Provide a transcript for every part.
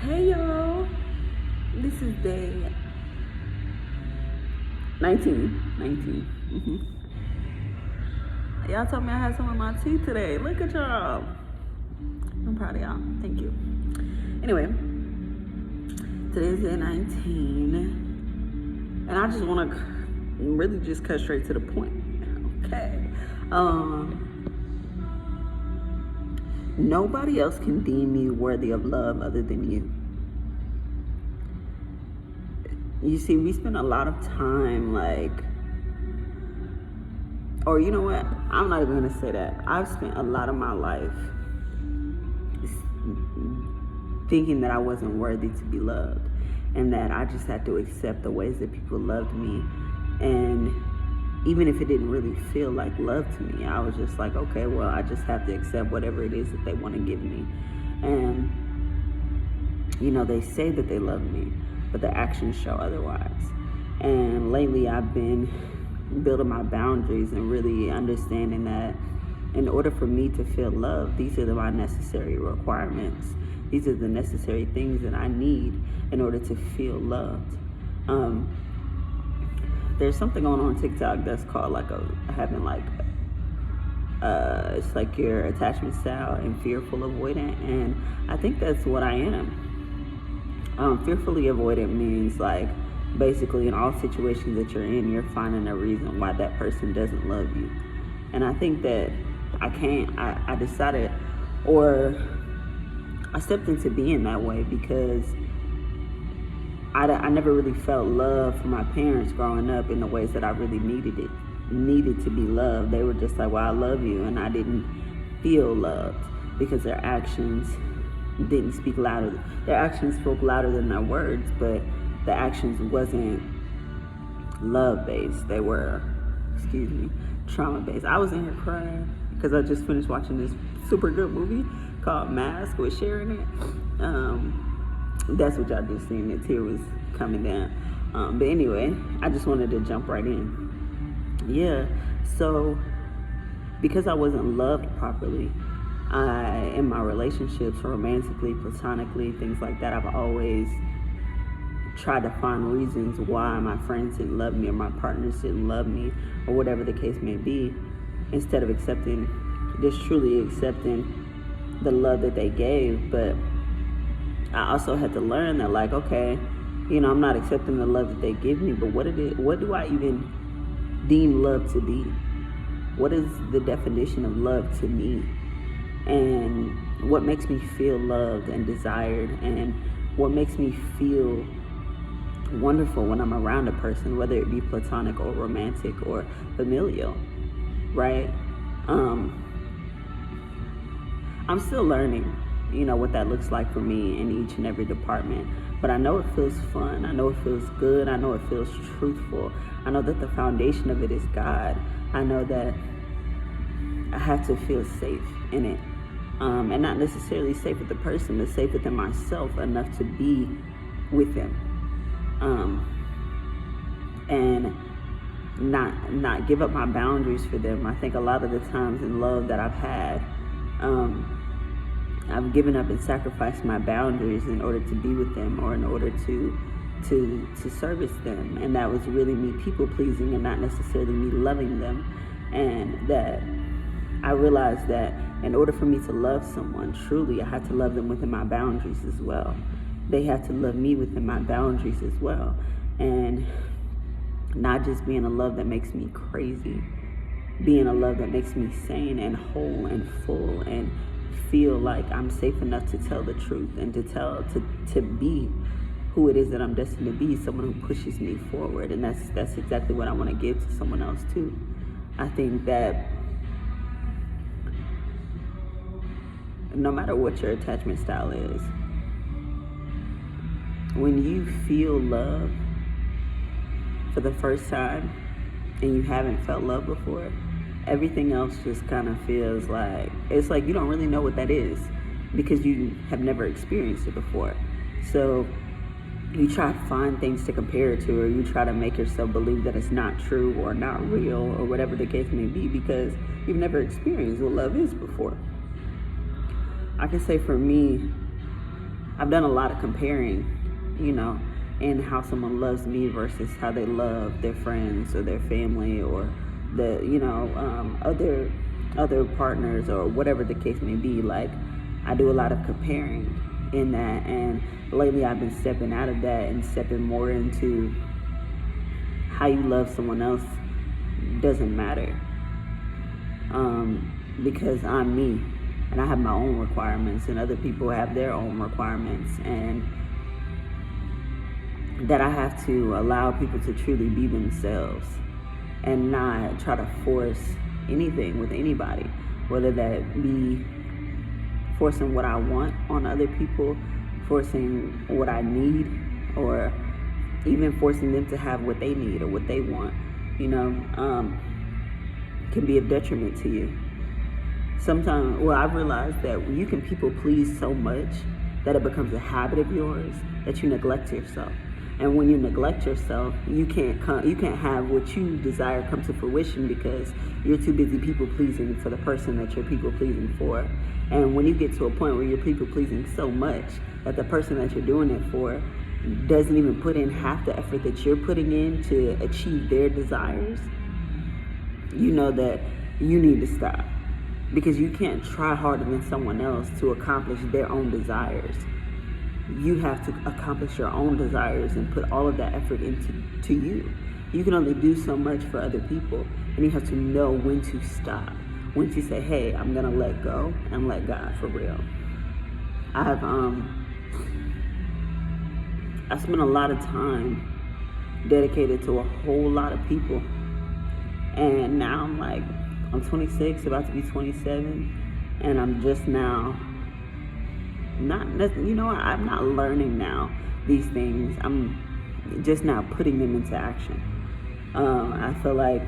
Hey y'all, this is day 19. Y'all told me I had some of my tea today. Look at y'all. I'm proud of y'all. Thank you. Anyway, today's day 19, and I just want to really just cut straight to the point. Okay. Nobody else can deem me worthy of love other than you. You see, we spend a lot of time or you know what? I'm not even gonna say that. I've spent a lot of my life thinking that I wasn't worthy to be loved, and that I just had to accept the ways that people loved me. And even if it didn't really feel like love to me, I was just like, okay, well, I just have to accept whatever it is that they want to give me. And, you know, they say that they love me, but the actions show otherwise. And lately I've been building my boundaries and really understanding that in order for me to feel love, these are my necessary requirements. These are the necessary things that I need in order to feel loved. There's something going on TikTok that's called it's like your attachment style and fearful avoidant, and I think that's what I am. Fearfully avoidant means basically in all situations that you're in, you're finding a reason why that person doesn't love you. And I think that I decided, or I stepped into being that way because I never really felt love from my parents growing up in the ways that I really needed to be loved. They were just like, well, I love you, and I didn't feel loved because their actions didn't speak louder. Their actions spoke louder than their words, but the actions wasn't love-based. They were, trauma-based. I was in here crying because I just finished watching this super good movie called Mask with Sharon in it. That's what y'all just seen. The tear was coming down. But anyway, I just wanted to jump right in. Yeah, so because I wasn't loved properly, in my relationships, romantically, platonically, things like that, I've always tried to find reasons why my friends didn't love me or my partners didn't love me or whatever the case may be, instead of truly accepting the love that they gave. But I also had to learn that okay, I'm not accepting the love that they give me, but what do I even deem love to be? What is the definition of love to me? And what makes me feel loved and desired, and what makes me feel wonderful when I'm around a person, whether it be platonic or romantic or familial, right? I'm still learning, what that looks like for me in each and every department. But I know it feels fun. I know it feels good. I know it feels truthful. I know that the foundation of it is God. I know that I have to feel safe in it. And not necessarily safe with the person, but safe within myself enough to be with them. And not give up my boundaries for them. I think a lot of the times in love that I've had, I've given up and sacrificed my boundaries in order to be with them, or in order to service them. And that was really me people pleasing and not necessarily me loving them. And that I realized that in order for me to love someone truly, I had to love them within my boundaries as well. They had to love me within my boundaries as well. And not just being a love that makes me crazy, being a love that makes me sane and whole and full and feel like I'm safe enough to tell the truth and to be who it is that I'm destined to be, someone who pushes me forward. And that's exactly what I want to give to someone else too. I think that no matter what your attachment style is, when you feel love for the first time and you haven't felt love before, everything else just kind of feels it's like you don't really know what that is because you have never experienced it before. So you try to find things to compare it to, or you try to make yourself believe that it's not true or not real or whatever the case may be, because you've never experienced what love is before. I can say for me, I've done a lot of comparing, you know, in how someone loves me versus how they love their friends or their family or the, you know, other partners or whatever the case may be. Like, I do a lot of comparing in that, and lately I've been stepping out of that and stepping more into how you love someone else doesn't matter, because I'm me and I have my own requirements and other people have their own requirements, and that I have to allow people to truly be themselves and not try to force anything with anybody, whether that be forcing what I want on other people, forcing what I need, or even forcing them to have what they need or what they want, you know, can be of detriment to you. Sometimes, well, I've realized that you can people please so much that it becomes a habit of yours that you neglect yourself. And when you neglect yourself, you can't have what you desire come to fruition because you're too busy people pleasing for the person that you're people pleasing for. And when you get to a point where you're people pleasing so much that the person that you're doing it for doesn't even put in half the effort that you're putting in to achieve their desires, you know that you need to stop, because you can't try harder than someone else to accomplish their own desires. You have to accomplish your own desires and put all of that effort into you. You can only do so much for other people, and you have to know when to stop, when to say, hey, I'm gonna let go and let God for real. I spent a lot of time dedicated to a whole lot of people, and now I'm 26, about to be 27, and I'm just now I'm not learning now these things. I'm just now putting them into action. I feel like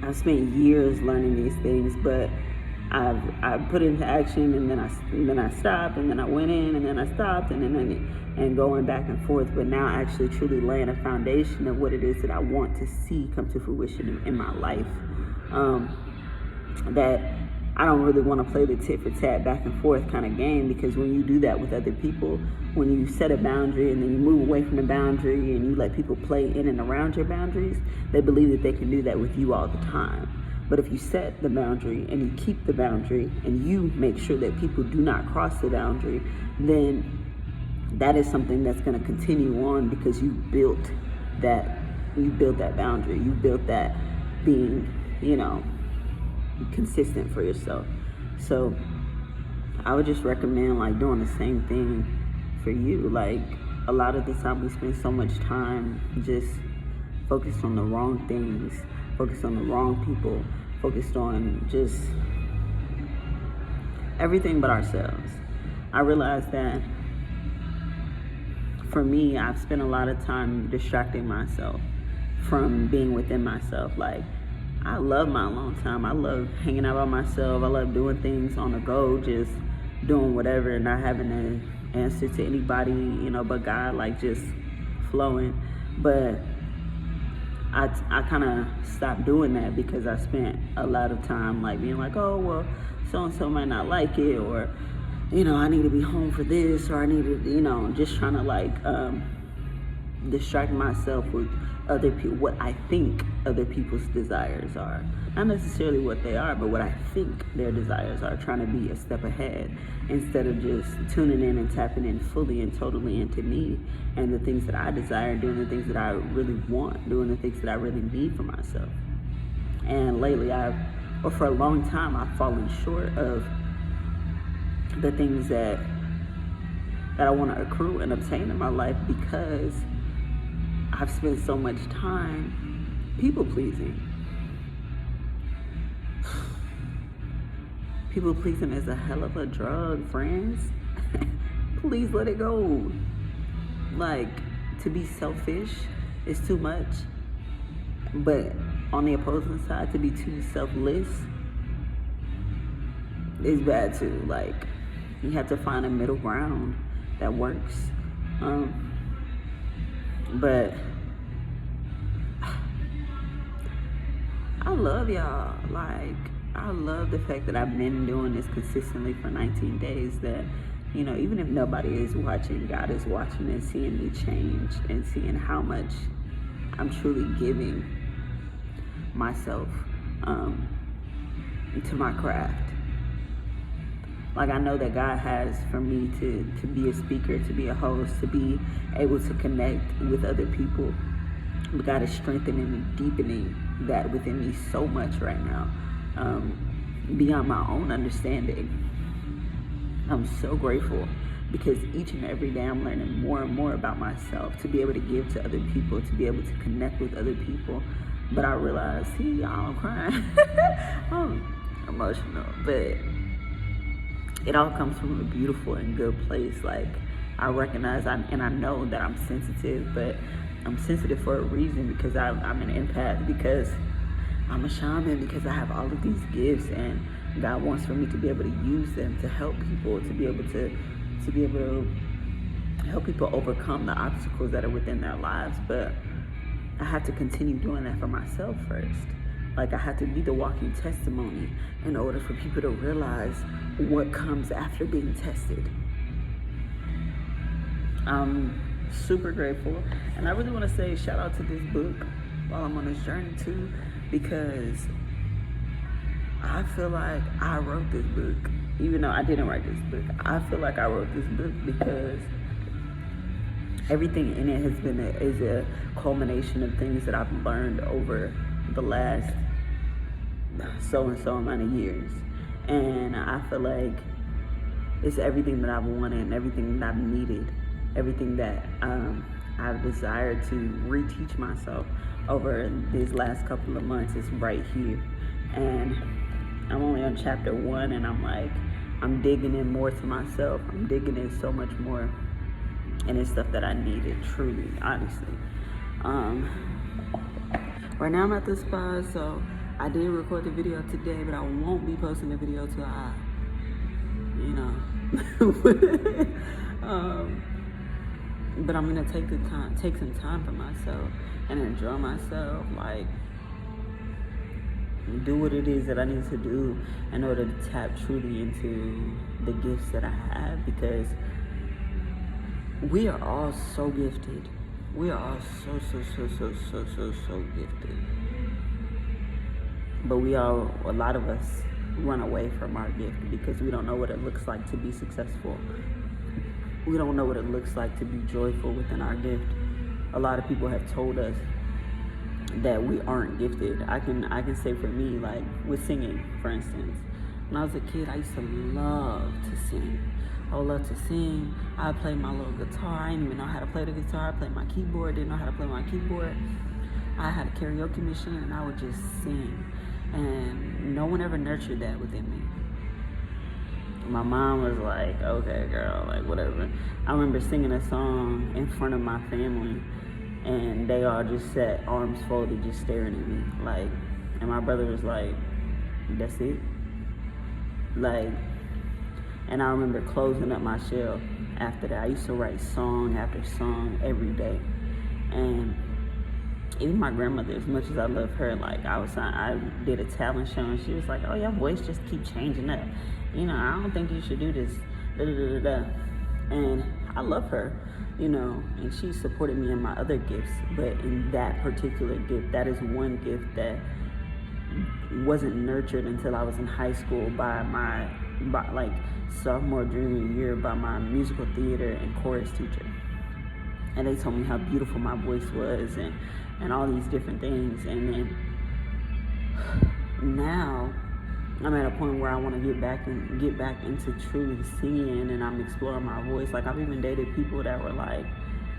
I've spent years learning these things, but I put it into action, and then I stopped, and then I went in, and then I stopped, and going back and forth. But now actually truly laying a foundation of what it is that I want to see come to fruition in my life. That I don't really want to play the tit for tat back and forth kind of game, because when you do that with other people, when you set a boundary and then you move away from the boundary and you let people play in and around your boundaries, they believe that they can do that with you all the time. But if you set the boundary and you keep the boundary and you make sure that people do not cross the boundary, then that is something that's going to continue on, because you built that boundary. You built that being, consistent for yourself. So I would just recommend doing the same thing for you. A lot of the time we spend so much time just focused on the wrong things, focused on the wrong people, focused on just everything but ourselves. I realized that for me, I've spent a lot of time distracting myself from being within myself. I love my alone time. I love hanging out by myself. I love doing things on the go, just doing whatever and not having to answer to anybody, but God, just flowing. But I kind of stopped doing that because I spent a lot of time being oh, well, so-and-so might not like it, or, I need to be home for this, or I need to, just trying to distract myself with other people, what I think other people's desires are. Not necessarily what they are, but what I think their desires are, trying to be a step ahead instead of just tuning in and tapping in fully and totally into me and the things that I desire, doing the things that I really want, doing the things that I really need for myself. And lately for a long time, I've fallen short of the things that I want to accrue and obtain in my life, because I've spent so much time people pleasing. People pleasing is a hell of a drug, friends. Please let it go. To be selfish is too much, but on the opposing side, to be too selfless is bad too. You have to find a middle ground that works. But I love y'all. I love the fact that I've been doing this consistently for 19 days, that You know, even if nobody is watching, God is watching and seeing me change and seeing how much I'm truly giving myself to my craft. Like, I know that God has for me to be a speaker, to be a host, to be able to connect with other people. But God is strengthening and deepening that within me so much right now, beyond my own understanding. I'm so grateful because each and every day I'm learning more and more about myself, to be able to give to other people, to be able to connect with other people. But I realize, see, y'all, I'm crying. I'm emotional, but it all comes from a beautiful and good place. Like, I recognize and I know that I'm sensitive, but I'm sensitive for a reason, because I'm an empath, because I'm a shaman, because I have all of these gifts, and God wants for me to be able to use them to help people, to be able to help people overcome the obstacles that are within their lives. But I have to continue doing that for myself first. Like, I have to be the walking testimony in order for people to realize what comes after being tested. I'm super grateful, and I really want to say shout out to this book while I'm on this journey too, because I feel like I wrote this book, even though I didn't write this book. I feel like I wrote this book because everything in it is a culmination of things that I've learned over the last so and so amount of years, and I feel like it's everything that I've wanted and everything that I've needed, everything that I've desired to reteach myself over these last couple of months is right here. And I'm only on chapter 1, and I'm digging in more to myself. I'm digging in so much more, and it's stuff that I needed, truly, honestly. Right now I'm at the spa, so I did record the video today, but I won't be posting the video till I, but I'm gonna take some time for myself and enjoy myself, like do what it is that I need to do in order to tap truly into the gifts that I have, because we are all so gifted. We are all so gifted. But a lot of us run away from our gift because we don't know what it looks like to be successful. We don't know what it looks like to be joyful within our gift. A lot of people have told us that we aren't gifted. I can say for me, like with singing, for instance. When I was a kid, I used to love to sing. I would love to sing. I played my little guitar. I didn't even know how to play the guitar. I played my keyboard, didn't know how to play my keyboard. I had a karaoke machine, and I would just sing. And no one ever nurtured that within me. My mom was like, okay, girl, like whatever. I remember singing a song in front of my family, and they all just sat, arms folded, just staring at me. Like, and my brother was like, that's it? Like, and I remember closing up my shell after that. I used to write song after song every day. And even my grandmother, as much as I love her, like I did a talent show, and she was like, oh, your voice just keep changing up. I don't think you should do this. Da, da, da, da. And I love her, and she supported me in my other gifts. But in that particular gift, that is one gift that wasn't nurtured until I was in high school by like sophomore, junior year, by my musical theater and chorus teacher. And they told me how beautiful my voice was and all these different things. And then now I'm at a point where I want to get back into truly singing, and I'm exploring my voice. Like, I've even dated people that were like,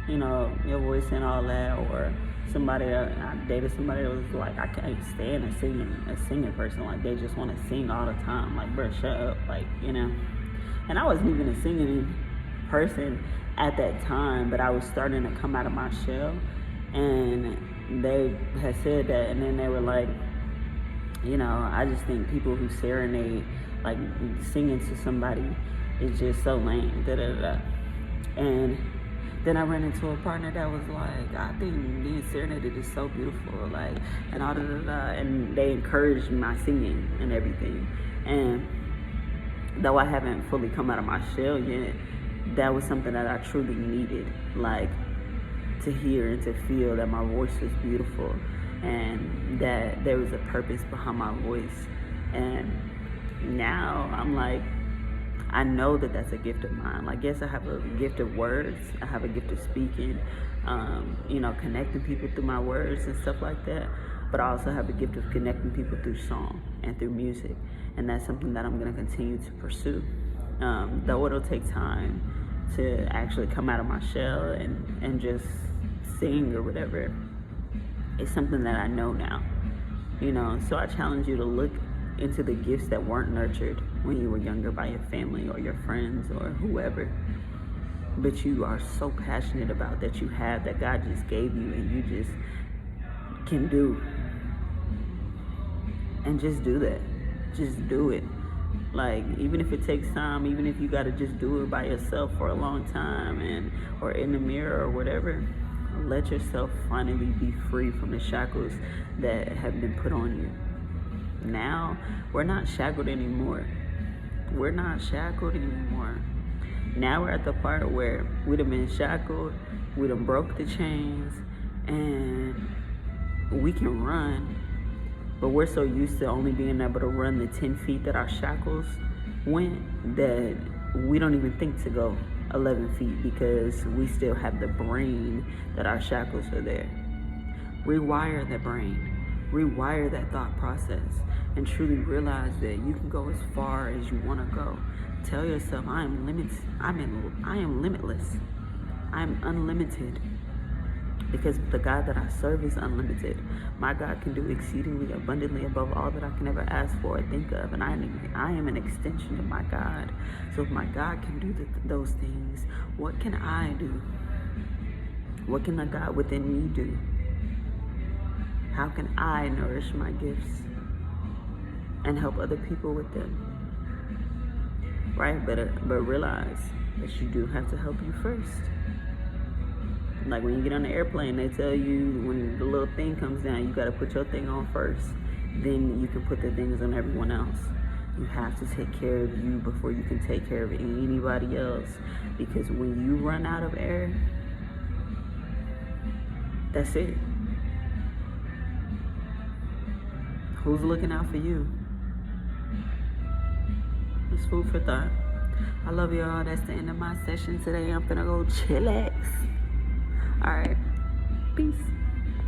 your voice and all that, or I dated somebody that was like, I can't stand a singing person. Like, they just want to sing all the time. Like, bro, shut up. Like, And I wasn't even a singing person at that time, but I was starting to come out of my shell, and they had said that, and then they were like, I just think people who serenade, like singing to somebody, is just so lame, da da da. And then I ran into a partner that was like, I think being serenaded is so beautiful, like, and all da da da. And they encouraged my singing and everything. And though I haven't fully come out of my shell yet, that was something that I truly needed, like, to hear and to feel that my voice was beautiful and that there was a purpose behind my voice. And now I'm like, I know that that's a gift of mine. Like, yes, I have a gift of words. I have a gift of speaking, connecting people through my words and stuff like that. But I also have a gift of connecting people through song and through music. And that's something that I'm going to continue to pursue. Though it'll take time to actually come out of my shell and just sing or whatever, it's something that I know now. So I challenge you to look into the gifts that weren't nurtured when you were younger by your family or your friends or whoever, but you are so passionate about, that you have, that God just gave you and you just can do. And just do that. Just do it. Like, even if it takes time, even if you got to just do it by yourself for a long time or in the mirror or whatever, let yourself finally be free from the shackles that have been put on you. Now, we're not shackled anymore. We're not shackled anymore. Now we're at the part where we done been shackled, we done broke the chains, and we can run. But we're so used to only being able to run the 10 feet that our shackles went that we don't even think to go 11 feet because we still have the brain that our shackles are there. Rewire the brain. Rewire that thought process and truly realize that you can go as far as you want to go. Tell yourself, I am limitless. I'm unlimited because the God that I serve is unlimited. My God can do exceedingly abundantly above all that I can ever ask for or think of, and I am an extension of my God. So if my God can do those things, what can I do? What can the God within me do? How can I nourish my gifts and help other people with them? Right? But realize that you do have to help you first. Like when you get on the airplane, they tell you when the little thing comes down, you got to put your thing on first. Then you can put the things on everyone else. You have to take care of you before you can take care of anybody else. Because when you run out of air, that's it. Who's looking out for you? It's food for thought. I love y'all. That's the end of my session today. I'm finna go chillax. All right. Peace.